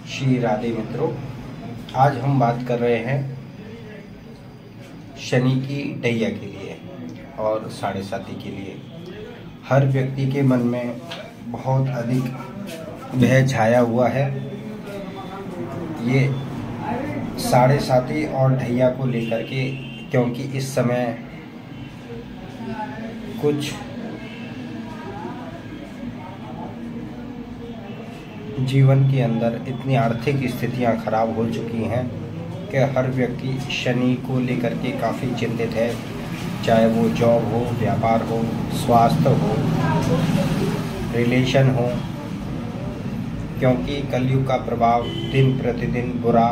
श्री राधे मित्रों, आज हम बात कर रहे हैं शनि की ढैया के लिए और साढ़े साती के लिए। हर व्यक्ति के मन में बहुत अधिक भय छाया हुआ है। ये साढ़े साती और ढैया को लेकर के, क्योंकि इस समय कुछ जीवन के अंदर इतनी आर्थिक स्थितियां खराब हो चुकी हैं कि हर व्यक्ति शनि को लेकर के काफ़ी चिंतित है। चाहे वो जॉब हो, व्यापार हो, स्वास्थ्य हो, रिलेशन हो, क्योंकि कलयुग का प्रभाव दिन प्रतिदिन बुरा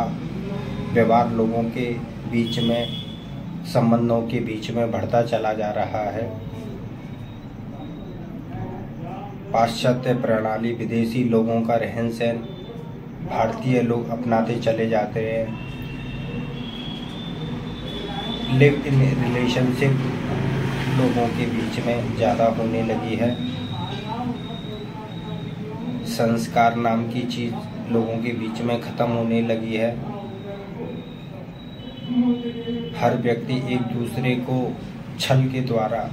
व्यवहार लोगों के बीच में, संबंधों के बीच में बढ़ता चला जा रहा है। पाश्चात्य प्रणाली, विदेशी लोगों का रहन सहन भारतीय लोग अपनाते चले जाते हैं। लिव इन रिलेशनशिप लोगों के बीच में ज़्यादा होने लगी है। संस्कार नाम की चीज़ लोगों के बीच में ख़त्म होने लगी है। हर व्यक्ति एक दूसरे को छल के द्वारा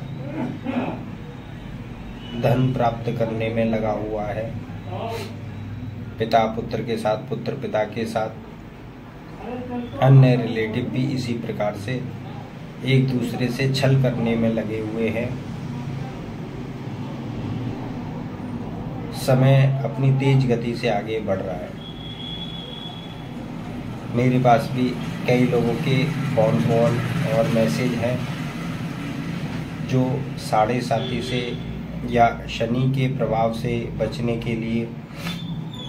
धन प्राप्त करने में लगा हुआ है। पिता पुत्र के साथ, पुत्र पिता के साथ, अन्य रिलेटिव भी इसी प्रकार से एक दूसरे से छल करने में लगे हुए हैं। समय अपनी तेज गति से आगे बढ़ रहा है। मेरे पास भी कई लोगों के फोन कॉल और मैसेज हैं जो साढ़े साती से या शनि के प्रभाव से बचने के लिए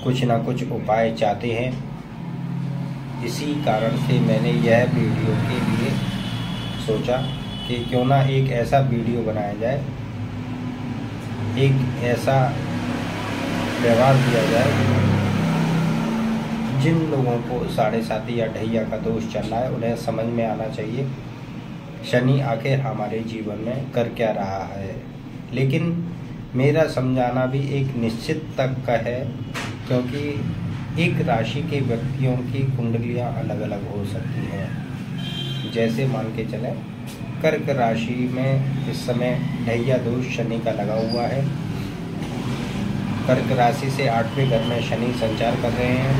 कुछ ना कुछ उपाय चाहते हैं। इसी कारण से मैंने यह वीडियो के लिए सोचा कि क्यों ना एक ऐसा वीडियो बनाया जाए, एक ऐसा व्यवहार दिया जाए जिन लोगों को साढ़े साती या ढैया का दोष चल रहा है उन्हें समझ में आना चाहिए शनि आखिर हमारे जीवन में कर क्या रहा है। लेकिन मेरा समझाना भी एक निश्चित तक का है, क्योंकि एक राशि के व्यक्तियों की कुंडलियां अलग अलग हो सकती हैं। जैसे मान के चलें, कर्क राशि में इस समय ढैया दोष शनि का लगा हुआ है। कर्क राशि से 8वें घर में शनि संचार कर रहे हैं।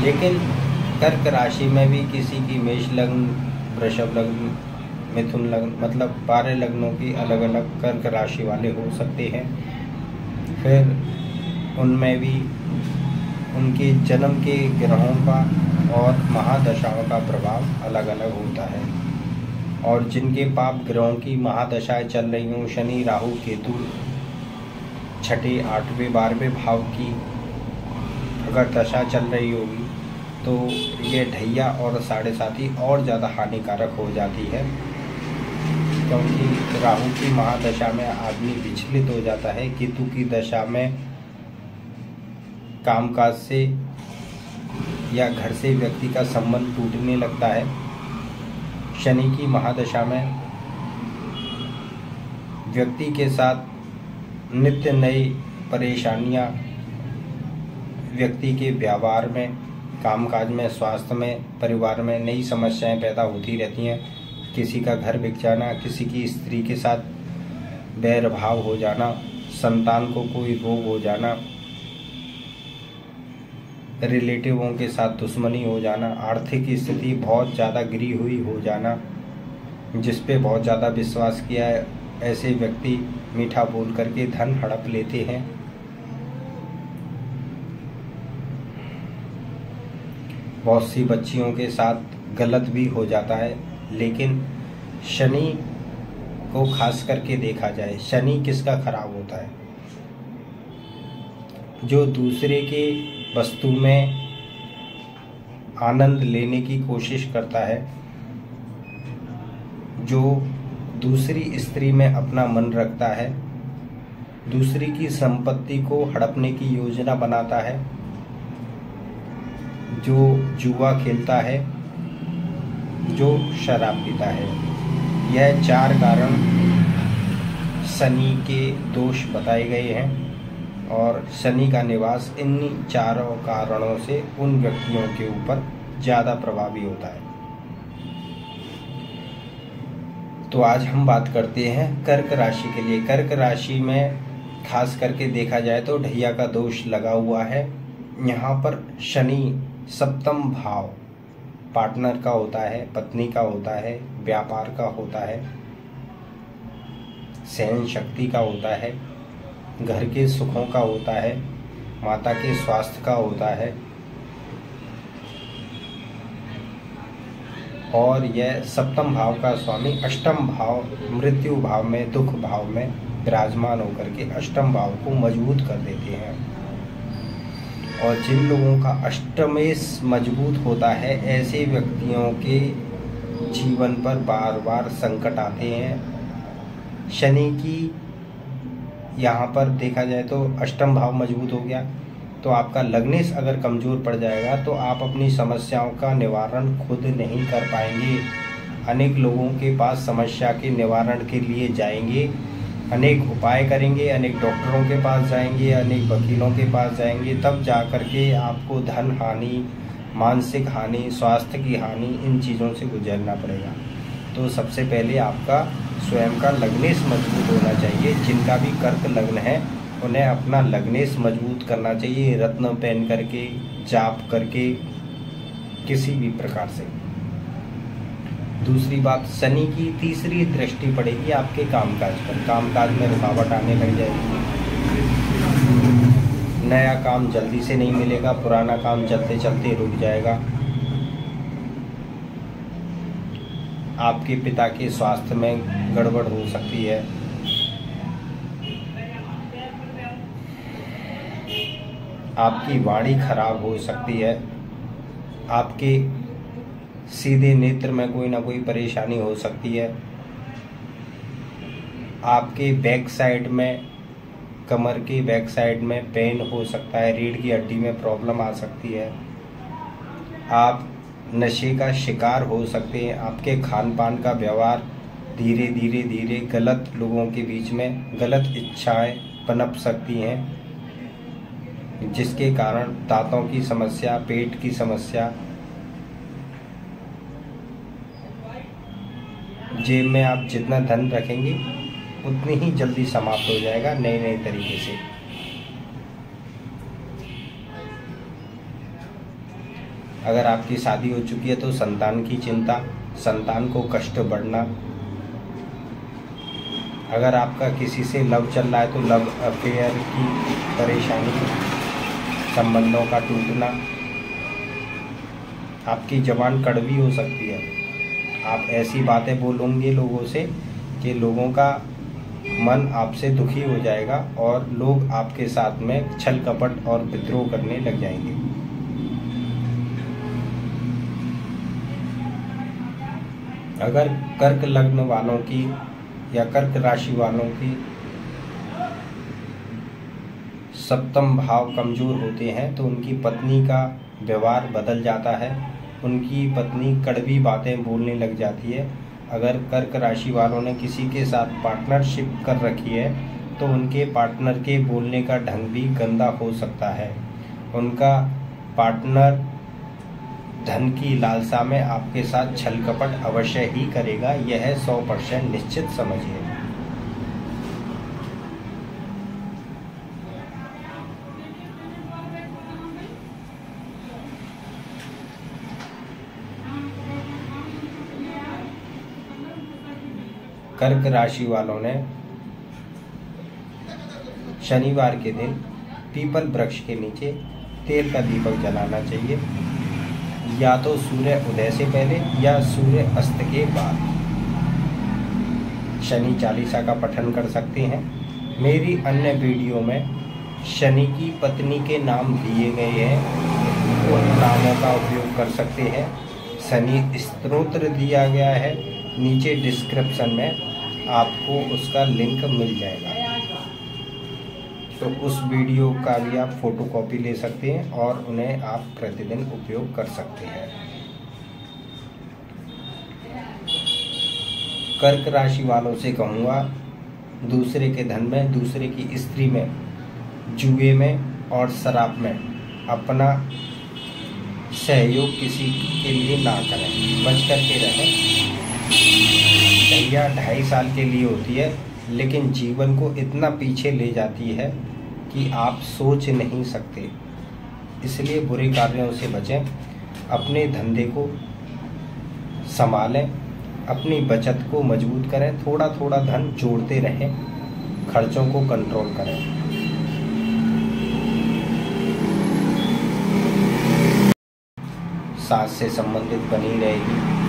लेकिन कर्क राशि में भी किसी की मेष लग्न, वृषभ लग्न, मिथुन लग्न, मतलब 12 लग्नों की अलग अलग कर्क राशि वाले हो सकते हैं। फिर उनमें भी उनके जन्म के ग्रहों का और महादशाओं का प्रभाव अलग अलग होता है। और जिनके पाप ग्रहों की महादशाएं चल रही हों, शनि, राहु, केतु 6, 8वें, 12वें भाव की अगर दशा चल रही होगी तो ये ढैया और साढ़े साती और ज़्यादा हानिकारक हो जाती है, क्योंकि राहु की महादशा में आदमी विचलित हो जाता है। केतु की दशा में कामकाज से या घर से व्यक्ति का संबंध टूटने लगता है। शनि की महादशा में व्यक्ति के साथ नित्य नई परेशानियां, व्यक्ति के व्यवहार में, कामकाज में, स्वास्थ्य में, परिवार में नई समस्याएं पैदा होती रहती हैं। किसी का घर बिक जाना, किसी की स्त्री के साथ बैर भाव हो जाना, संतान को कोई रोग हो जाना, रिलेटिवों के साथ दुश्मनी हो जाना, आर्थिक स्थिति बहुत ज़्यादा गिरी हुई हो जाना, जिस पे बहुत ज़्यादा विश्वास किया है ऐसे व्यक्ति मीठा बोल करके धन हड़प लेते हैं। बहुत सी बच्चियों के साथ गलत भी हो जाता है। लेकिन शनि को खास करके देखा जाए, शनि किसका खराब होता है? जो दूसरे के वस्तु में आनंद लेने की कोशिश करता है, जो दूसरी स्त्री में अपना मन रखता है, दूसरी की संपत्ति को हड़पने की योजना बनाता है, जो जुआ खेलता है, जो शराब पीता है। यह 4 कारण शनि के दोष बताए गए हैं। और शनि का निवास इन्हीं चारों कारणों से उन व्यक्तियों के ऊपर ज़्यादा प्रभावी होता है। तो आज हम बात करते हैं कर्क राशि के लिए। कर्क राशि में खास करके देखा जाए तो ढैया का दोष लगा हुआ है। यहाँ पर शनि सप्तम भाव पार्टनर का होता है, पत्नी का होता है, व्यापार का होता है, सहन शक्ति का होता है, घर के सुखों का होता है, माता के स्वास्थ्य का होता है, और यह सप्तम भाव का स्वामी अष्टम भाव मृत्यु भाव में, दुख भाव में विराजमान होकर के अष्टम भाव को मजबूत कर देते हैं। और जिन लोगों का अष्टमेश मजबूत होता है, ऐसे व्यक्तियों के जीवन पर बार बार संकट आते हैं। शनि की यहाँ पर देखा जाए तो अष्टम भाव मजबूत हो गया तो आपका लग्नेश अगर कमज़ोर पड़ जाएगा तो आप अपनी समस्याओं का निवारण खुद नहीं कर पाएंगे। अनेक लोगों के पास समस्या के निवारण के लिए जाएंगे, अनेक उपाय करेंगे, अनेक डॉक्टरों के पास जाएंगे, अनेक वकीलों के पास जाएंगे, तब जा कर के आपको धन हानि, मानसिक हानि, स्वास्थ्य की हानि, इन चीज़ों से गुजरना पड़ेगा। तो सबसे पहले आपका स्वयं का लग्नेश मजबूत होना चाहिए। जिनका भी कर्क लग्न है उन्हें अपना लग्नेश मजबूत करना चाहिए, रत्न पहन करके, जाप करके, किसी भी प्रकार से। दूसरी बात, शनि की तीसरी दृष्टि पड़ेगी आपके कामकाज पर। कामकाज में रुकावट आने लग जाएगी, नया काम जल्दी से नहीं मिलेगा, पुराना काम चलते चलते रुक जाएगा। आपके पिता के स्वास्थ्य में गड़बड़ हो सकती है। आपकी वाणी खराब हो सकती है। आपके सीधे नेत्र में कोई ना कोई परेशानी हो सकती है। आपके बैक साइड में, कमर के बैक साइड में पेन हो सकता है, रीढ़ की हड्डी में प्रॉब्लम आ सकती है। आप नशे का शिकार हो सकते हैं। आपके खान पान का व्यवहार धीरे धीरे गलत लोगों के बीच में गलत इच्छाएं पनप सकती हैं, जिसके कारण दांतों की समस्या, पेट की समस्या, जेब में आप जितना धन रखेंगे उतनी ही जल्दी समाप्त हो जाएगा नए नए तरीके से। अगर आपकी शादी हो चुकी है तो संतान की चिंता, संतान को कष्ट बढ़ना। अगर आपका किसी से लव चल रहा है तो लव अफेयर की परेशानी, संबंधों का टूटना। आपकी जबान कड़वी हो सकती है। आप ऐसी बातें बोलोगे लोगों से कि लोगों का मन आपसे दुखी हो जाएगा और लोग आपके साथ में छल कपट और विद्रोह करने लग जाएंगे। अगर कर्क लग्न वालों की या कर्क राशि वालों की सप्तम भाव कमजोर होते हैं तो उनकी पत्नी का व्यवहार बदल जाता है। उनकी पत्नी कड़वी बातें बोलने लग जाती है। अगर कर्क राशि वालों ने किसी के साथ पार्टनरशिप कर रखी है तो उनके पार्टनर के बोलने का ढंग भी गंदा हो सकता है। उनका पार्टनर धन की लालसा में आपके साथ छल कपट अवश्य ही करेगा, यह 100% निश्चित समझिए। कर्क राशि वालों ने शनिवार के दिन पीपल वृक्ष के नीचे तेल का दीपक जलाना चाहिए, या तो सूर्य उदय से पहले या सूर्य अस्त के बाद। शनि चालीसा का पठन कर सकते हैं। मेरी अन्य वीडियो में शनि की पत्नी के नाम दिए गए हैं, उन नामों का उपयोग कर सकते हैं। शनि स्तोत्र दिया गया है, नीचे डिस्क्रिप्शन में आपको उसका लिंक मिल जाएगा, तो उस वीडियो का भी आप फोटोकॉपी ले सकते हैं और उन्हें आप प्रतिदिन उपयोग कर सकते हैं। कर्क राशि वालों से कहूँगा, दूसरे के धन में, दूसरे की स्त्री में जुए में और शराब में अपना सहयोग किसी के लिए ना करें, बच करके रहें। ढैया 2.5 साल के लिए होती है, लेकिन जीवन को इतना पीछे ले जाती है कि आप सोच नहीं सकते। इसलिए बुरे कार्यों से बचें, अपने धंधे को संभालें, अपनी बचत को मजबूत करें, थोड़ा थोड़ा धन जोड़ते रहें, खर्चों को कंट्रोल करें। सास से संबंधित बनी रहेगी।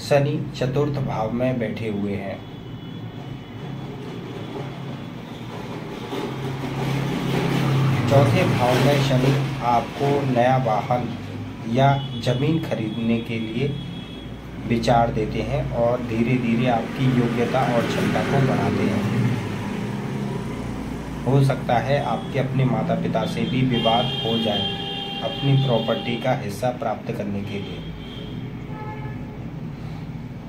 शनि चतुर्थ भाव में बैठे हुए हैं। चौथे भाव में शनि आपको नया वाहन या जमीन खरीदने के लिए विचार देते हैं और धीरे धीरे आपकी योग्यता और क्षमता को बढ़ाते हैं। हो सकता है आपके अपने माता पिता से भी विवाद हो जाए अपनी प्रॉपर्टी का हिस्सा प्राप्त करने के लिए।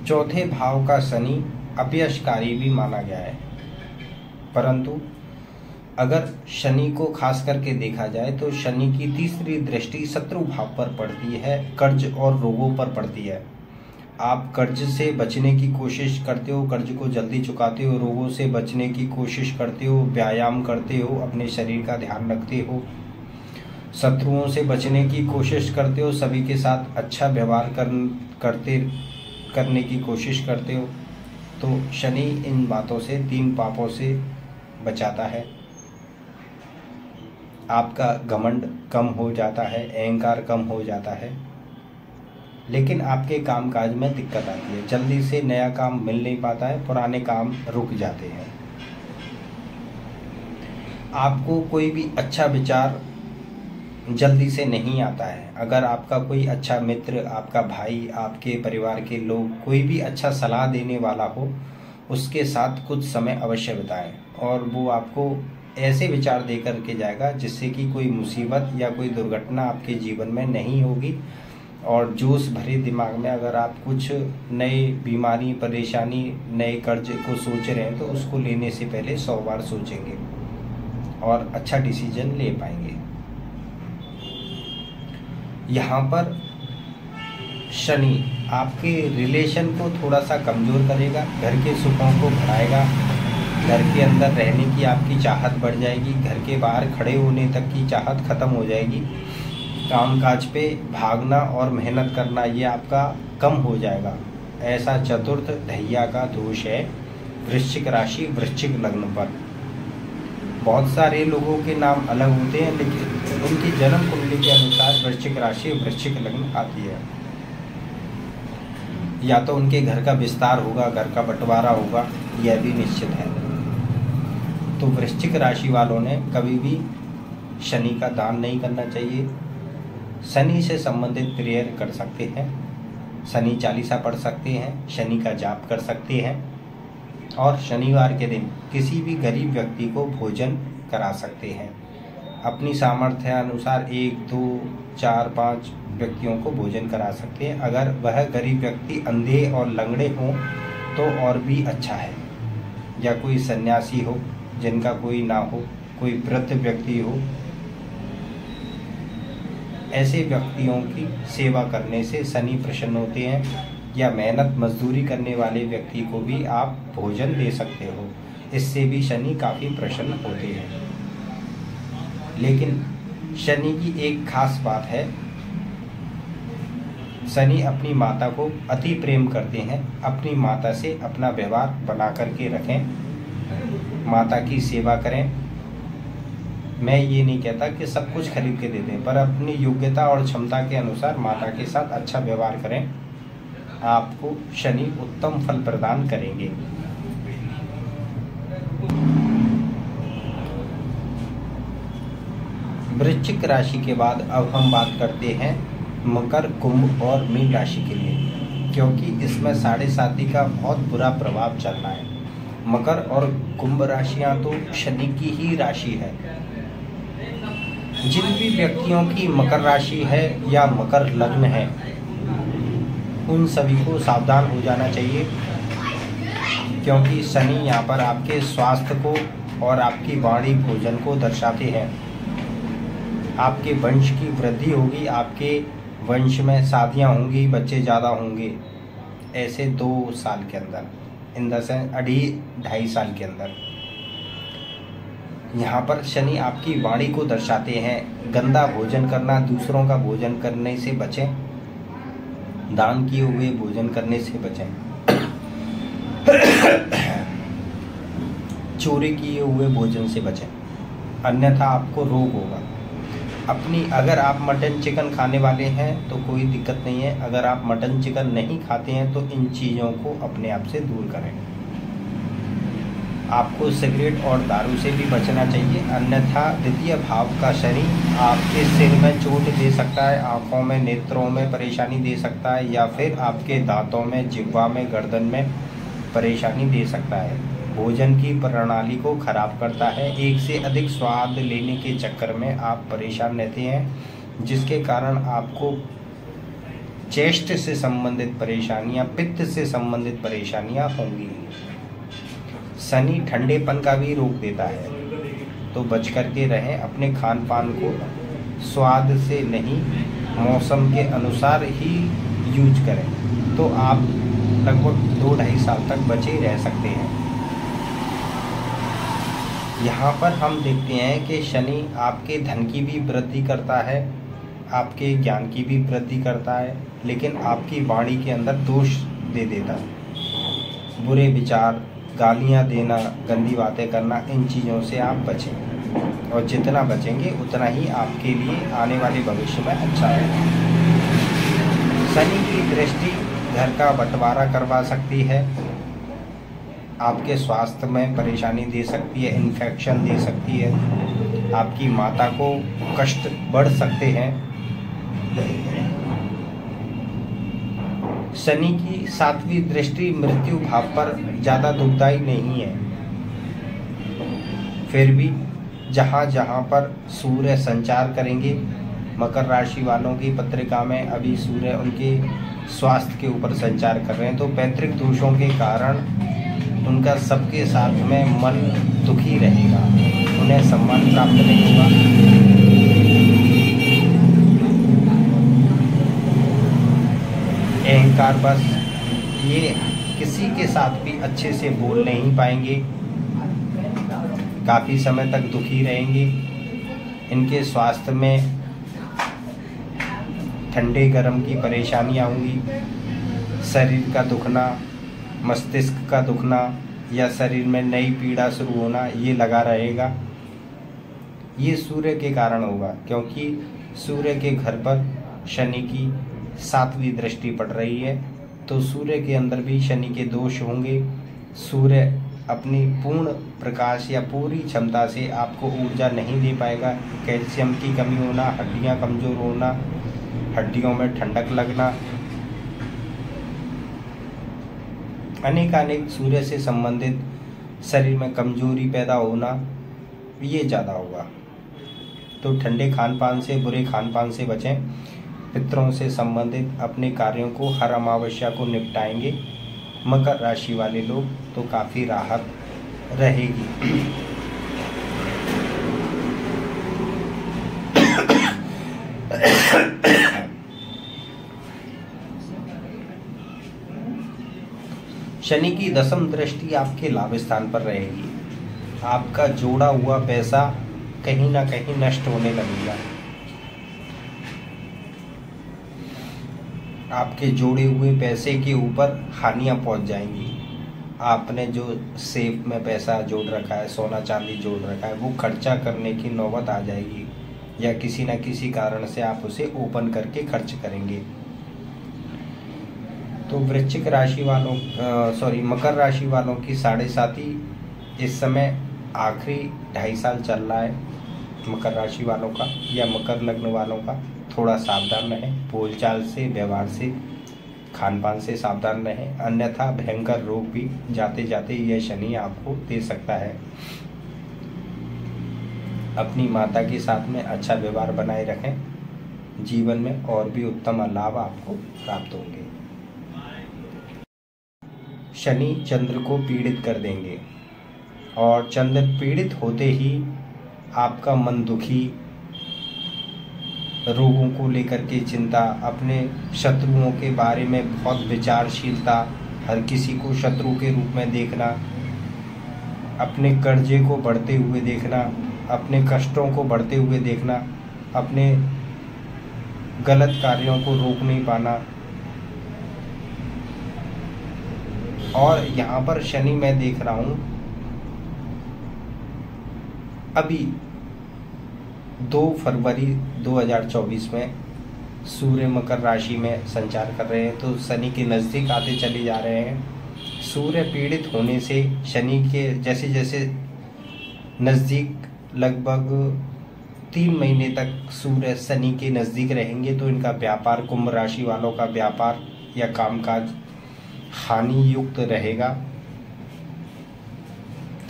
चौथे भाव का शनि अपयशकारी भी माना गया है, परंतु अगर शनि को खास करके देखा जाए तो शनि की तीसरी दृष्टि शत्रु भाव पर पड़ती है, कर्ज और रोगों पर पड़ती है। आप कर्ज से बचने की कोशिश करते हो, कर्ज को जल्दी चुकाते हो, रोगों से बचने की कोशिश करते हो, व्यायाम करते हो, अपने शरीर का ध्यान रखते हो, शत्रुओं से बचने की कोशिश करते हो, सभी के साथ अच्छा व्यवहार करने की कोशिश करते हो। तो शनि इन बातों से, 3 पापों से बचाता है। आपका घमंड कम हो जाता है, अहंकार कम हो जाता है, लेकिन आपके कामकाज में दिक्कत आती है। जल्दी से नया काम मिल नहीं पाता है, पुराने काम रुक जाते हैं। आपको कोई भी अच्छा विचार जल्दी से नहीं आता है। अगर आपका कोई अच्छा मित्र, आपका भाई, आपके परिवार के लोग कोई भी अच्छा सलाह देने वाला हो, उसके साथ कुछ समय अवश्य बिताएं और वो आपको ऐसे विचार दे करके जाएगा जिससे कि कोई मुसीबत या कोई दुर्घटना आपके जीवन में नहीं होगी। और जोश भरे दिमाग में अगर आप कुछ नए बीमारी, परेशानी, नए कर्ज को सोच रहे हैं तो उसको लेने से पहले 100 बार सोचेंगे और अच्छा डिसीजन ले पाएंगे। यहाँ पर शनि आपके रिलेशन को थोड़ा सा कमज़ोर करेगा, घर के सुखों को बढ़ाएगा, घर के अंदर रहने की आपकी चाहत बढ़ जाएगी, घर के बाहर खड़े होने तक की चाहत खत्म हो जाएगी, कामकाज पे भागना और मेहनत करना ये आपका कम हो जाएगा। ऐसा चतुर्थ ढैया का दोष है वृश्चिक राशि, वृश्चिक लग्न पर। बहुत सारे लोगों के नाम अलग होते हैं, लेकिन उनकी जन्म कुंडली के अनुसार वृश्चिक राशि, वृश्चिक लग्न आती है। या तो उनके घर का विस्तार होगा, घर का बंटवारा होगा, यह भी निश्चित है। तो वृश्चिक राशि वालों ने कभी भी शनि का दान नहीं करना चाहिए। शनि से संबंधित प्रेयर कर सकते हैं, शनि चालीसा पढ़ सकते हैं, शनि का जाप कर सकते हैं और शनिवार के दिन किसी भी गरीब व्यक्ति को भोजन करा सकते हैं। अपनी सामर्थ्य अनुसार 1, 2, 4, 5 व्यक्तियों को भोजन करा सकते हैं। अगर वह गरीब व्यक्ति अंधे और लंगड़े हों तो और भी अच्छा है, या कोई सन्यासी हो जिनका कोई ना हो, कोई वृद्ध व्यक्ति हो। ऐसे व्यक्तियों की सेवा करने से शनि प्रसन्न होते हैं। या मेहनत मजदूरी करने वाले व्यक्ति को भी आप भोजन दे सकते हो, इससे भी शनि काफ़ी प्रसन्न होते हैं। लेकिन शनि की एक खास बात है, शनि अपनी माता को अति प्रेम करते हैं। अपनी माता से अपना व्यवहार बना करके रखें, माता की सेवा करें। मैं ये नहीं कहता कि सब कुछ खरीद के दे दें, पर अपनी योग्यता और क्षमता के अनुसार माता के साथ अच्छा व्यवहार करें, आपको शनि उत्तम फल प्रदान करेंगे। वृश्चिक राशि के बाद अब हम बात करते हैं मकर, कुंभ और मीन राशि के लिए, क्योंकि इसमें 7.5 का बहुत बुरा प्रभाव चल रहा है। मकर और कुंभ राशियां तो शनि की ही राशि है। जिन भी व्यक्तियों की मकर राशि है या मकर लग्न है, उन सभी को सावधान हो जाना चाहिए। क्योंकि शनि यहाँ पर आपके स्वास्थ्य को और आपकी वाणी भोजन को दर्शाते हैं। आपके वंश की वृद्धि होगी, आपके वंश में शादियाँ होंगी, बच्चे ज़्यादा होंगे, ऐसे 2 साल के अंदर, इन द सेंस 2.5 साल के अंदर। यहाँ पर शनि आपकी वाणी को दर्शाते हैं। गंदा भोजन करना, दूसरों का भोजन करने से बचें, दान किए हुए भोजन करने से बचें, चोरी किए हुए भोजन से बचें, अन्यथा आपको रोग होगा। अगर आप मटन चिकन खाने वाले हैं तो कोई दिक्कत नहीं है, अगर आप मटन चिकन नहीं खाते हैं तो इन चीज़ों को अपने आप से दूर करें। आपको सिगरेट और दारू से भी बचना चाहिए, अन्यथा द्वितीय भाव का शनि आपके सिर में चोट दे सकता है, आँखों में, नेत्रों में परेशानी दे सकता है, या फिर आपके दांतों में, जिह्वा में, गर्दन में परेशानी दे सकता है। भोजन की प्रणाली को खराब करता है। एक से अधिक स्वाद लेने के चक्कर में आप परेशान रहते हैं, जिसके कारण आपको चेस्ट से संबंधित परेशानियां, पित्त से संबंधित परेशानियां होंगी। शनि ठंडेपन का भी रोक देता है, तो बच करके रहें। अपने खान पान को स्वाद से नहीं, मौसम के अनुसार ही यूज करें, तो आप लगभग 2-2.5 साल तक बचे रह सकते हैं। यहाँ पर हम देखते हैं कि शनि आपके धन की भी वृद्धि करता है, आपके ज्ञान की भी वृद्धि करता है, लेकिन आपकी वाणी के अंदर दोष दे देता है। बुरे विचार, गालियाँ देना, गंदी बातें करना, इन चीज़ों से आप बचें, और जितना बचेंगे उतना ही आपके लिए आने वाले भविष्य में अच्छा है। शनि की दृष्टि घर का बंटवारा करवा सकती है, आपके स्वास्थ्य में परेशानी दे सकती है, इन्फेक्शन दे सकती है, आपकी माता को कष्ट बढ़ सकते हैं। शनि की 7वीं दृष्टि मृत्यु भाव पर ज़्यादा दुखदायी नहीं है, फिर भी जहाँ जहाँ पर सूर्य संचार करेंगे, मकर राशि वालों की पत्रिका में अभी सूर्य उनके स्वास्थ्य के ऊपर संचार कर रहे हैं, तो पैतृक दोषों के कारण उनका सबके साथ में मन दुखी रहेगा, उन्हें सम्मान प्राप्त नहीं होगा। अहंकार बस, ये किसी के साथ भी अच्छे से बोल नहीं पाएंगे, काफ़ी समय तक दुखी रहेंगे। इनके स्वास्थ्य में ठंडे गर्म की परेशानियां होंगी, शरीर का दुखना, मस्तिष्क का दुखना, या शरीर में नई पीड़ा शुरू होना, ये लगा रहेगा। ये सूर्य के कारण होगा, क्योंकि सूर्य के घर पर शनि की 7वीं दृष्टि पड़ रही है, तो सूर्य के अंदर भी शनि के दोष होंगे। सूर्य अपनी पूर्ण प्रकाश या पूरी क्षमता से आपको ऊर्जा नहीं दे पाएगा। कैल्शियम की कमी होना, हड्डियां कमज़ोर होना, हड्डियों में ठंडक लगना, अनेक सूर्य से संबंधित शरीर में कमजोरी पैदा होना, ये ज़्यादा होगा। तो ठंडे खान पान से, बुरे खान पान से बचें। पितरों से संबंधित अपने कार्यों को हर अमावस्या को निपटाएंगे मकर राशि वाले लोग, तो काफ़ी राहत रहेगी। शनि की 10वीं दृष्टि आपके लाभ स्थान पर रहेगी। आपका जोड़ा हुआ पैसा कहीं ना कहीं नष्ट होने लगेगा। आपके जोड़े हुए पैसे के ऊपर हानियां पहुंच जाएंगी। आपने जो सेफ में पैसा जोड़ रखा है, सोना चांदी जोड़ रखा है, वो खर्चा करने की नौबत आ जाएगी, या किसी न किसी कारण से आप उसे ओपन करके खर्च करेंगे। तो वृश्चिक राशि वालों मकर राशि वालों की 7.5 इस समय आखिरी 2.5 साल चल रहा है मकर राशि वालों का, या मकर लग्न वालों का। थोड़ा सावधान रहें, बोलचाल से, व्यवहार से, खान पान से सावधान रहें, अन्यथा भयंकर रोग भी जाते जाते यह शनि आपको दे सकता है। अपनी माता के साथ में अच्छा व्यवहार बनाए रखें, जीवन में और भी उत्तम लाभ आपको प्राप्त होंगे। शनि चंद्र को पीड़ित कर देंगे और चंद्र पीड़ित होते ही आपका मन दुखी, रोगों को लेकर के चिंता, अपने शत्रुओं के बारे में बहुत विचारशीलता, हर किसी को शत्रु के रूप में देखना, अपने कर्जे को बढ़ते हुए देखना, अपने कष्टों को बढ़ते हुए देखना, अपने गलत कार्यों को रोक नहीं पाना। और यहाँ पर शनि मैं देख रहा हूँ अभी 2 फरवरी 2024 में सूर्य मकर राशि में संचार कर रहे हैं, तो शनि के नज़दीक आते चले जा रहे हैं। सूर्य पीड़ित होने से शनि के जैसे जैसे नज़दीक लगभग 3 महीने तक सूर्य शनि के नज़दीक रहेंगे, तो इनका व्यापार, कुंभ राशि वालों का व्यापार या कामकाज हानि युक्त रहेगा।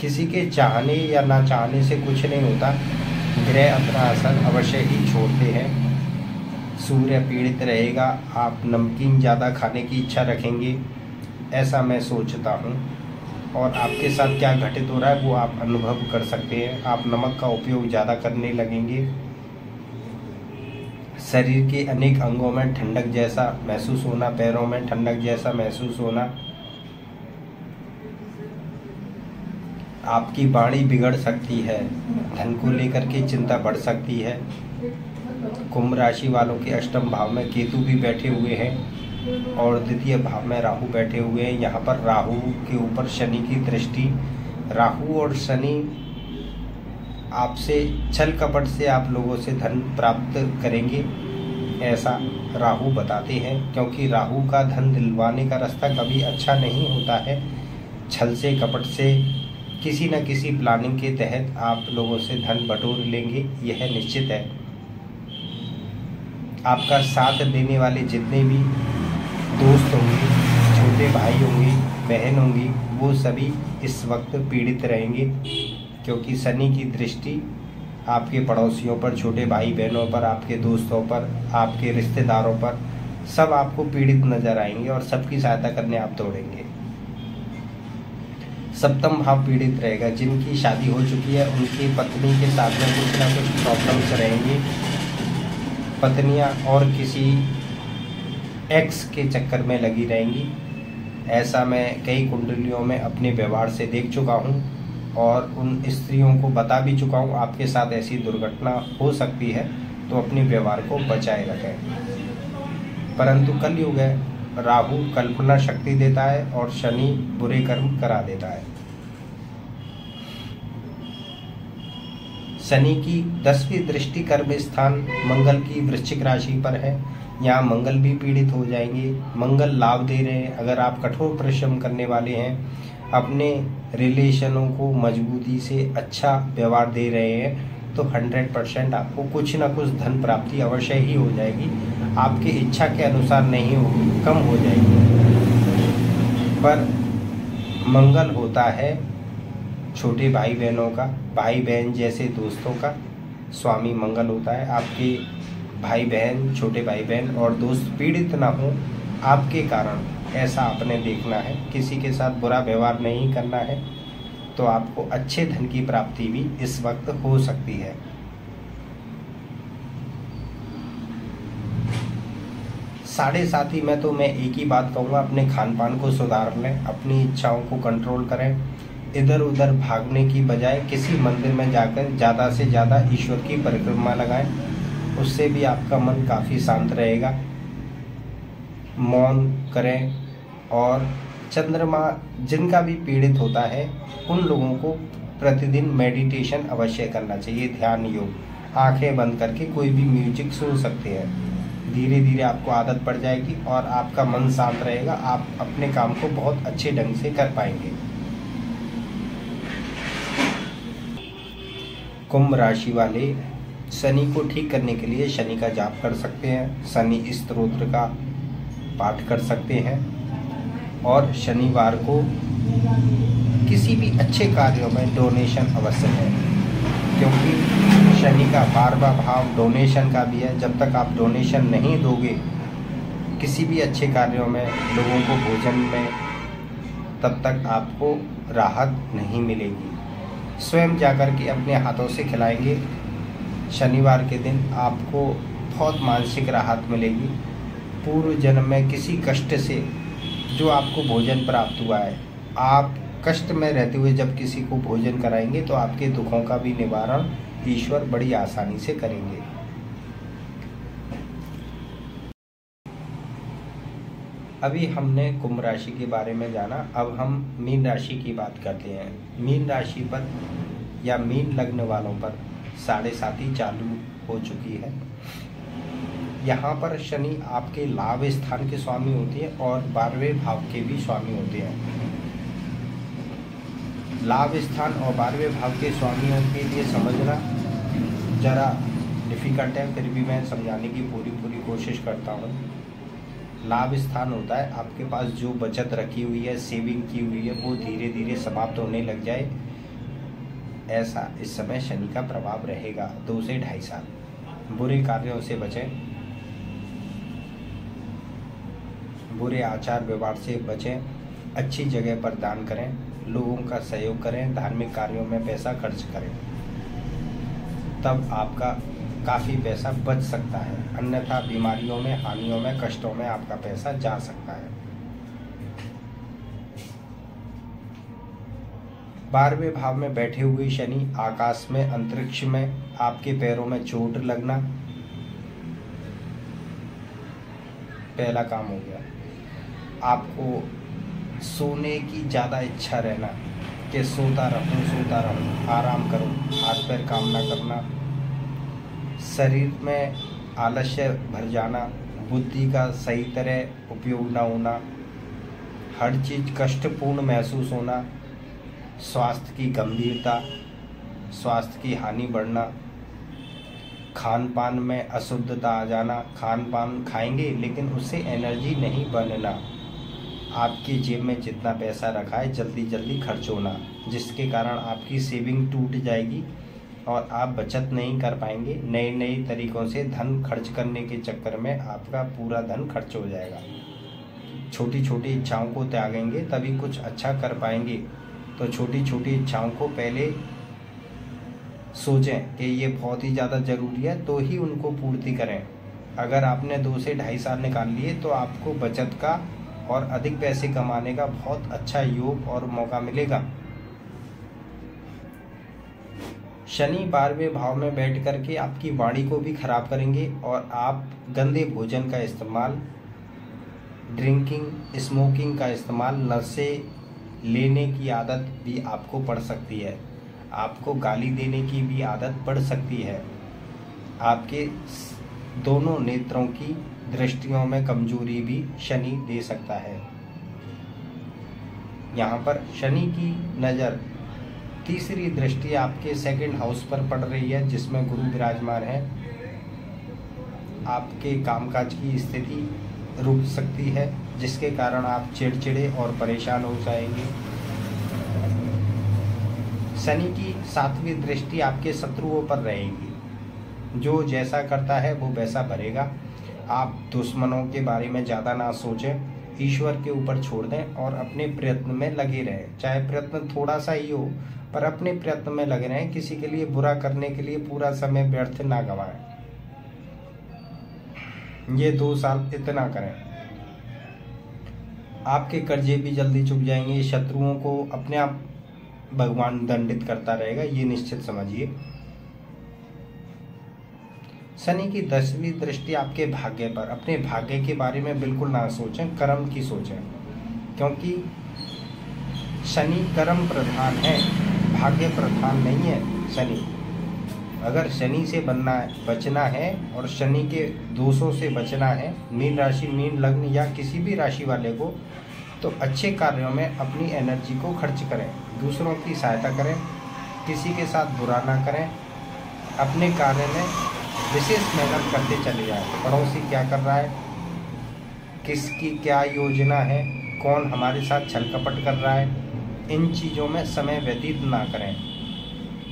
किसी के चाहने या ना चाहने से कुछ नहीं होता, ग्रह अपना असर अवश्य ही छोड़ते हैं। सूर्य पीड़ित रहेगा, आप नमकीन ज़्यादा खाने की इच्छा रखेंगे, ऐसा मैं सोचता हूँ। और आपके साथ क्या घटित हो रहा है वो आप अनुभव कर सकते हैं। आप नमक का उपयोग ज़्यादा करने लगेंगे। शरीर के अनेक अंगों में ठंडक जैसा महसूस होना, पैरों में ठंडक जैसा महसूस होना, आपकी वाणी बिगड़ सकती है, धन को लेकर के चिंता बढ़ सकती है। कुंभ राशि वालों के अष्टम भाव में केतु भी बैठे हुए हैं और द्वितीय भाव में राहु बैठे हुए हैं। यहाँ पर राहु के ऊपर शनि की दृष्टि। राहु और शनि आपसे छल कपट से आप लोगों से धन प्राप्त करेंगे, ऐसा राहु बताते हैं, क्योंकि राहु का धन दिलवाने का रास्ता कभी अच्छा नहीं होता है। छल से कपट से किसी न किसी प्लानिंग के तहत आप लोगों से धन बटोर लेंगे, यह निश्चित है। आपका साथ देने वाले जितने भी दोस्त होंगे, छोटे भाई होंगे, बहन होंगी, वो सभी इस वक्त पीड़ित रहेंगे, क्योंकि शनि की दृष्टि आपके पड़ोसियों पर, छोटे भाई बहनों पर, आपके दोस्तों पर, आपके रिश्तेदारों पर, सब आपको पीड़ित नजर आएंगे और सबकी सहायता करने आप दौड़ेंगे। सप्तम भाव पीड़ित रहेगा। जिनकी शादी हो चुकी है उनकी पत्नी के साथ में कुछ ना कुछ प्रॉब्लम्स रहेंगी। पत्नियां और किसी एक्स के चक्कर में लगी रहेंगी, ऐसा मैं कई कुंडलियों में अपने व्यवहार से देख चुका हूं और उन स्त्रियों को बता भी चुका हूं। आपके साथ ऐसी दुर्घटना हो सकती है, तो अपने व्यवहार को बचाए रखें। परंतु कलयुग है, राहु कल्पना शक्ति देता है और शनि बुरे कर्म करा देता है। शनि की 10वीं दृष्टि कर्म स्थान मंगल की वृश्चिक राशि पर है। यहाँ मंगल भी पीड़ित हो जाएंगे। मंगल लाभ दे रहे हैं। अगर आप कठोर परिश्रम करने वाले हैं, अपने रिलेशनों को मजबूती से अच्छा व्यवहार दे रहे हैं, तो 100% आपको कुछ ना कुछ धन प्राप्ति अवश्य ही हो जाएगी। आपकी इच्छा के अनुसार नहीं होगी, कम हो जाएगी। पर मंगल होता है छोटे भाई बहनों का, भाई बहन जैसे दोस्तों का स्वामी मंगल होता है। आपके भाई बहन, छोटे भाई बहन और दोस्त पीड़ित ना हो आपके कारण, ऐसा आपने देखना है। किसी के साथ बुरा व्यवहार नहीं करना है, तो आपको अच्छे धन की प्राप्ति भी इस वक्त हो सकती है। साढ़े साथ ही मैं एक ही बात कहूँगा, अपने खान पान को सुधार लें, अपनी इच्छाओं को कंट्रोल करें। इधर उधर भागने की बजाय किसी मंदिर में जाकर ज़्यादा से ज़्यादा ईश्वर की परिक्रमा लगाएं, उससे भी आपका मन काफ़ी शांत रहेगा। मौन करें और चंद्रमा जिनका भी पीड़ित होता है उन लोगों को प्रतिदिन मेडिटेशन अवश्य करना चाहिए, ध्यान योग। आंखें बंद करके कोई भी म्यूजिक सुन सकते हैं। धीरे धीरे आपको आदत पड़ जाएगी और आपका मन शांत रहेगा। आप अपने काम को बहुत अच्छे ढंग से कर पाएंगे। कुंभ राशि वाले शनि को ठीक करने के लिए शनि का जाप कर सकते हैं, शनि स्तोत्र का पाठ कर सकते हैं और शनिवार को किसी भी अच्छे कार्यों में डोनेशन अवश्य है, क्योंकि शनि का 12वां भाव डोनेशन का भी है। जब तक आप डोनेशन नहीं दोगे किसी भी अच्छे कार्यों में, लोगों को भोजन में तब तक आपको राहत नहीं मिलेगी। स्वयं जाकर के अपने हाथों से खिलाएंगे, शनिवार के दिन आपको बहुत मानसिक राहत मिलेगी। पूर्व जन्म में किसी कष्ट से जो आपको भोजन प्राप्त हुआ है, आप कष्ट में रहते हुए जब किसी को भोजन कराएंगे तो आपके दुखों का भी निवारण ईश्वर बड़ी आसानी से करेंगे। अभी हमने कुंभ राशि के बारे में जाना, अब हम मीन राशि की बात करते हैं। मीन राशि पर या मीन लग्न वालों पर 7.5 चालू हो चुकी है। यहाँ पर शनि आपके लाभ स्थान के स्वामी होते हैं और 12वें भाव के भी स्वामी होते हैं। लाभ स्थान और 12वें भाव के स्वामियों के लिए समझना जरा डिफिकल्ट है, फिर भी मैं समझाने की पूरी कोशिश करता हूँ। लाभ स्थान होता है आपके पास जो बचत रखी हुई है, सेविंग की हुई है, वो धीरे धीरे समाप्त होने लग जाए, ऐसा इस समय शनि का प्रभाव रहेगा 2 से 2.5 साल। बुरे कार्यों से बचें, बुरे आचार व्यवहार से बचें, अच्छी जगह पर दान करें, लोगों का सहयोग करें, धार्मिक कार्यों में पैसा खर्च करें, तब आपका काफ़ी पैसा बच सकता है। अन्यथा बीमारियों में, हानियों में, कष्टों में आपका पैसा जा सकता है। 12वें भाव में बैठे हुए शनि आकाश में, अंतरिक्ष में आपके पैरों में चोट लगना पहला काम हो गया। आपको सोने की ज़्यादा इच्छा रहना कि सोता रहूं, आराम करो, हाथ पैर काम ना करना, शरीर में आलस्य भर जाना, बुद्धि का सही तरह उपयोग ना होना, हर चीज़ कष्टपूर्ण महसूस होना, स्वास्थ्य की गंभीरता, स्वास्थ्य की हानि बढ़ना, खान पान में अशुद्धता आ जाना, खान पान खाएंगे लेकिन उससे एनर्जी नहीं बनना, आपकी जेब में जितना पैसा रखा है जल्दी जल्दी खर्च होना, जिसके कारण आपकी सेविंग टूट जाएगी और आप बचत नहीं कर पाएंगे। नए नए तरीक़ों से धन खर्च करने के चक्कर में आपका पूरा धन खर्च हो जाएगा। छोटी छोटी इच्छाओं को त्यागेंगे तभी कुछ अच्छा कर पाएंगे। तो छोटी छोटी इच्छाओं को पहले सोचें कि ये बहुत ही ज़्यादा ज़रूरी है तो ही उनको पूर्ति करें। अगर आपने 2 से 2.5 साल निकाल लिए तो आपको बचत का और अधिक पैसे कमाने का बहुत अच्छा योग और मौका मिलेगा। शनि 12वें भाव में बैठ करके आपकी वाणी को भी खराब करेंगे और आप गंदे भोजन का इस्तेमाल, ड्रिंकिंग, स्मोकिंग का इस्तेमाल, नशे लेने की आदत भी आपको पड़ सकती है। आपको गाली देने की भी आदत पड़ सकती है। आपके दोनों नेत्रों की दृष्टियों में कमजोरी भी शनि दे सकता है। यहाँ पर शनि की नज़र, तीसरी दृष्टि आपके 2nd हाउस पर पड़ रही है जिसमें गुरु विराजमान है। आपके कामकाज की स्थिति रुक सकती है जिसके कारण आप चिड़चिड़े और परेशान हो जाएंगे। शनि की 7वीं दृष्टि आपके शत्रुओं पर रहेगी। जो जैसा करता है वो वैसा भरेगा। आप दुश्मनों के बारे में ज़्यादा ना सोचें, ईश्वर के ऊपर छोड़ दें और अपने प्रयत्न में लगे रहें। चाहे प्रयत्न थोड़ा सा ही हो पर अपने प्रयत्न में लगे रहें। किसी के लिए बुरा करने के लिए पूरा समय व्यर्थ ना गंवाएं। ये 2 साल इतना करें, आपके कर्जे भी जल्दी चुक जाएंगे। शत्रुओं को अपने आप भगवान दंडित करता रहेगा, ये निश्चित समझिए। शनि की 10वीं दृष्टि आपके भाग्य पर। अपने भाग्य के बारे में बिल्कुल ना सोचें, कर्म की सोचें, क्योंकि शनि कर्म प्रधान है, भाग्य प्रधान नहीं है शनि। अगर शनि से बचना है और शनि के दोषों से बचना है, मीन राशि, मीन लग्न या किसी भी राशि वाले को, तो अच्छे कार्यों में अपनी एनर्जी को खर्च करें, दूसरों की सहायता करें, किसी के साथ बुरा ना करें, अपने कार्य में विशेष मेहनत करते चले जाएं। पड़ोसी क्या कर रहा है, किसकी क्या योजना है, कौन हमारे साथ छल कपट कर रहा है, इन चीज़ों में समय व्यतीत ना करें।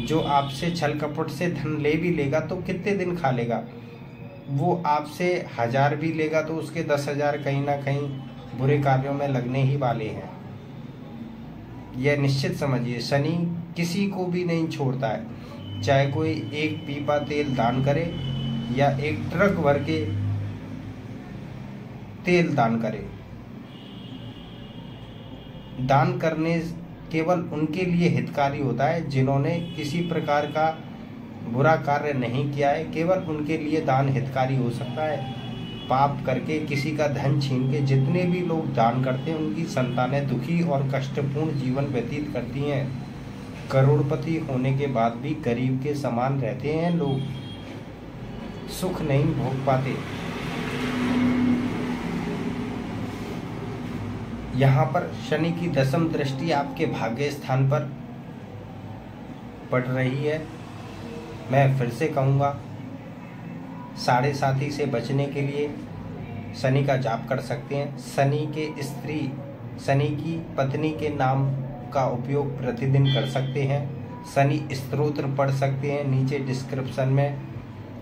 जो आपसे छल कपट से धन ले भी लेगा तो कितने दिन खा लेगा। वो आपसे 1000 भी लेगा तो उसके 10,000 कहीं ना कहीं बुरे कार्यों में लगने ही वाले हैं। यह निश्चित समझिए, शनि किसी को भी नहीं छोड़ता है। चाहे कोई एक पीपा तेल दान करे या एक ट्रक भर के तेल दान करे, दान करने केवल उनके लिए हितकारी होता है जिन्होंने किसी प्रकार का बुरा कार्य नहीं किया है। केवल उनके लिए दान हितकारी हो सकता है। पाप करके किसी का धन छीन के जितने भी लोग दान करते हैं उनकी संतानें दुखी और कष्टपूर्ण जीवन व्यतीत करती हैं। करोड़पति होने के बाद भी गरीब के समान रहते हैं लोग, सुख नहीं भोग पाते। यहाँ पर शनि की दशम दृष्टि आपके भाग्य स्थान पर पड़ रही है। मैं फिर से कहूँगा, साढ़े साथी से बचने के लिए शनि का जाप कर सकते हैं। शनि के स्त्री, शनि की पत्नी के नाम का उपयोग प्रतिदिन कर सकते हैं। शनि स्तोत्र पढ़ सकते हैं, नीचे डिस्क्रिप्शन में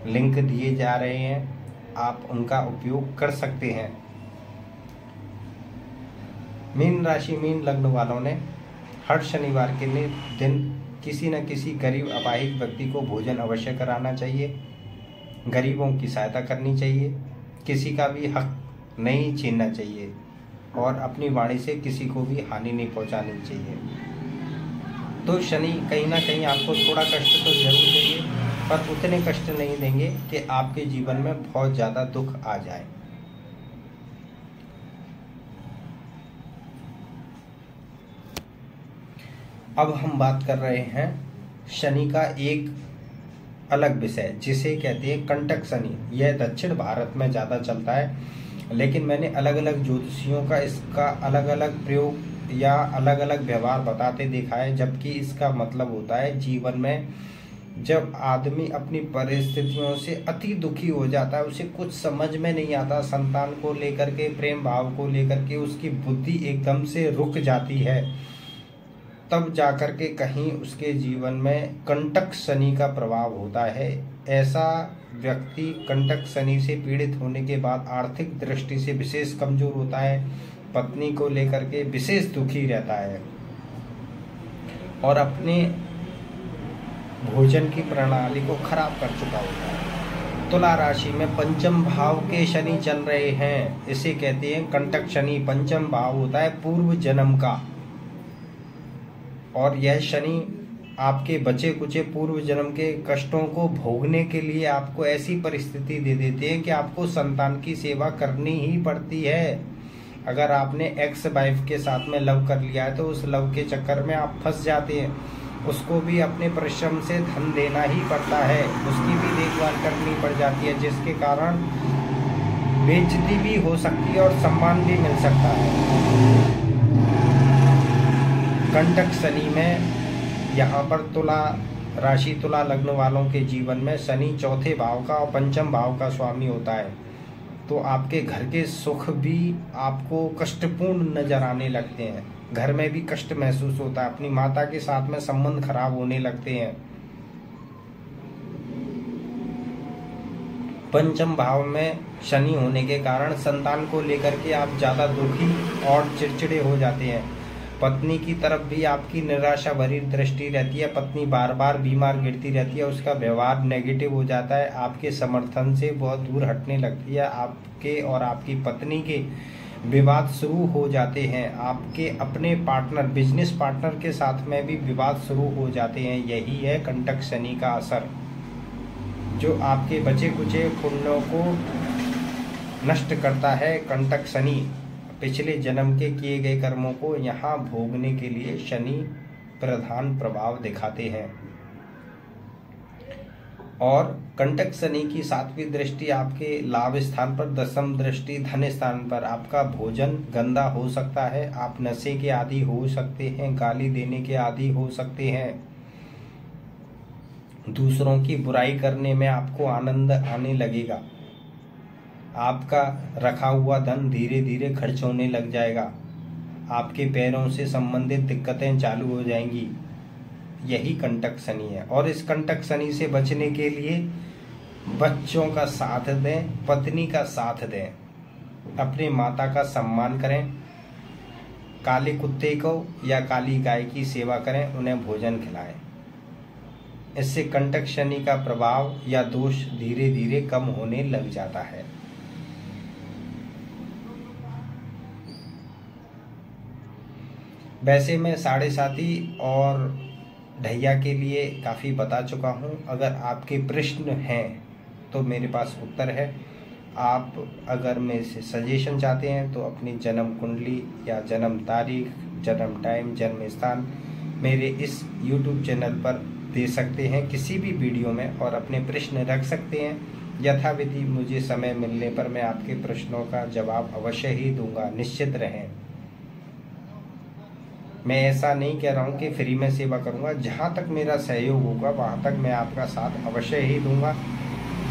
लिंक दिए जा रहे हैं, आप उनका उपयोग कर सकते हैं। मीन राशि, मीन लग्न वालों ने हर शनिवार के दिन किसी न किसी गरीब अपाहिज व्यक्ति को भोजन अवश्य कराना चाहिए। गरीबों की सहायता करनी चाहिए, किसी का भी हक नहीं छीनना चाहिए और अपनी वाणी से किसी को भी हानि नहीं पहुंचानी चाहिए। तो शनि कहीं ना कहीं आपको थोड़ा कष्ट तो जरूर देंगे, पर उतने कष्ट नहीं देंगे कि आपके जीवन में बहुत ज़्यादा दुख आ जाए। अब हम बात कर रहे हैं शनि का एक अलग विषय, जिसे कहते हैं कंटक शनि। यह दक्षिण भारत में ज़्यादा चलता है, लेकिन मैंने अलग अलग ज्योतिषियों का इसका अलग अलग प्रयोग या अलग अलग व्यवहार बताते देखा है। जबकि इसका मतलब होता है जीवन में जब आदमी अपनी परिस्थितियों से अति दुखी हो जाता है, उसे कुछ समझ में नहीं आता, संतान को लेकर के, प्रेम भाव को लेकर के उसकी बुद्धि एकदम से रुक जाती है, तब जाकर के कहीं उसके जीवन में कंटक शनि का प्रभाव होता है। ऐसा व्यक्ति कंटक शनि से पीड़ित होने के बाद आर्थिक दृष्टि से विशेष कमजोर होता है, पत्नी को लेकर के विशेष दुखी रहता है और अपने भोजन की प्रणाली को खराब कर चुका होता है। तुला राशि में पंचम भाव के शनि चल रहे हैं, इसे कहते हैं कंटक शनि। पंचम भाव होता है पूर्व जन्म का, और यह शनि आपके बचे कुचे पूर्व जन्म के कष्टों को भोगने के लिए आपको ऐसी परिस्थिति दे देते हैं कि आपको संतान की सेवा करनी ही पड़ती है। अगर आपने एक्स वाइफ के साथ में लव कर लिया है तो उस लव के चक्कर में आप फंस जाते हैं, उसको भी अपने परिश्रम से धन देना ही पड़ता है, उसकी भी देखभाल करनी पड़ जाती है, जिसके कारण बेइज्जती भी हो सकती है और सम्मान भी मिल सकता है। कंटक शनि में यहाँ पर तुला राशि, तुला लग्न वालों के जीवन में शनि चौथे भाव का और पंचम भाव का स्वामी होता है, तो आपके घर के सुख भी आपको कष्टपूर्ण नजर आने लगते हैं। घर में भी कष्ट महसूस होता है, अपनी माता के साथ में संबंध खराब होने लगते हैं। पंचम भाव में शनि होने के कारण संतान को लेकर के आप ज़्यादा दुखी और चिड़चिड़े हो जाते हैं। पत्नी की तरफ भी आपकी निराशा भरी दृष्टि रहती है, पत्नी बार बार बीमार गिरती रहती है, उसका व्यवहार नेगेटिव हो जाता है, आपके समर्थन से बहुत दूर हटने लगती है, आपके और आपकी पत्नी के विवाद शुरू हो जाते हैं, आपके अपने पार्टनर, बिजनेस पार्टनर के साथ में भी विवाद शुरू हो जाते हैं। यही है कंटक शनि का असर, जो आपके बचे कुचे पुण्यों को नष्ट करता है। कंटक शनि पिछले जन्म के किए गए कर्मों को यहाँ भोगने के लिए शनि प्रधान प्रभाव दिखाते हैं। और कंटक शनि की सातवीं दृष्टि आपके लाभ स्थान पर, दसम दृष्टि धन स्थान पर। आपका भोजन गंदा हो सकता है, आप नशे के आदी हो सकते हैं, गाली देने के आदी हो सकते हैं, दूसरों की बुराई करने में आपको आनंद आने लगेगा, आपका रखा हुआ धन धीरे धीरे खर्च होने लग जाएगा, आपके पैरों से संबंधित दिक्कतें चालू हो जाएंगी। यही कंटक शनि है। और इस कंटक शनि से बचने के लिए बच्चों का साथ दें, पत्नी का साथ दें, अपनी माता का सम्मान करें, काले कुत्ते को या काली गाय की सेवा करें, उन्हें भोजन खिलाएं। इससे कंटक शनि का प्रभाव या दोष धीरे धीरे कम होने लग जाता है। वैसे मैं 7.5 और ढैया के लिए काफ़ी बता चुका हूँ। अगर आपके प्रश्न हैं तो मेरे पास उत्तर है। आप अगर मेरे से सजेशन चाहते हैं तो अपनी जन्म कुंडली या जन्म तारीख, जन्म टाइम, जन्म स्थान मेरे इस YouTube चैनल पर दे सकते हैं किसी भी वीडियो में, और अपने प्रश्न रख सकते हैं। यथाविधि मुझे समय मिलने पर मैं आपके प्रश्नों का जवाब अवश्य ही दूंगा, निश्चित रहें। मैं ऐसा नहीं कह रहा हूँ कि फ्री में सेवा करूँगा। जहाँ तक मेरा सहयोग होगा वहाँ तक मैं आपका साथ अवश्य ही दूंगा।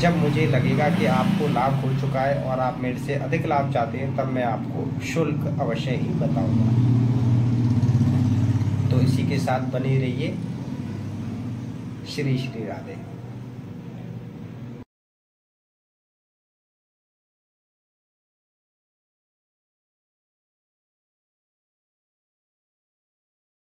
जब मुझे लगेगा कि आपको लाभ हो चुका है और आप मेरे से अधिक लाभ चाहते हैं, तब मैं आपको शुल्क अवश्य ही बताऊंगा। तो इसी के साथ बने रहिए। श्री श्री राधे।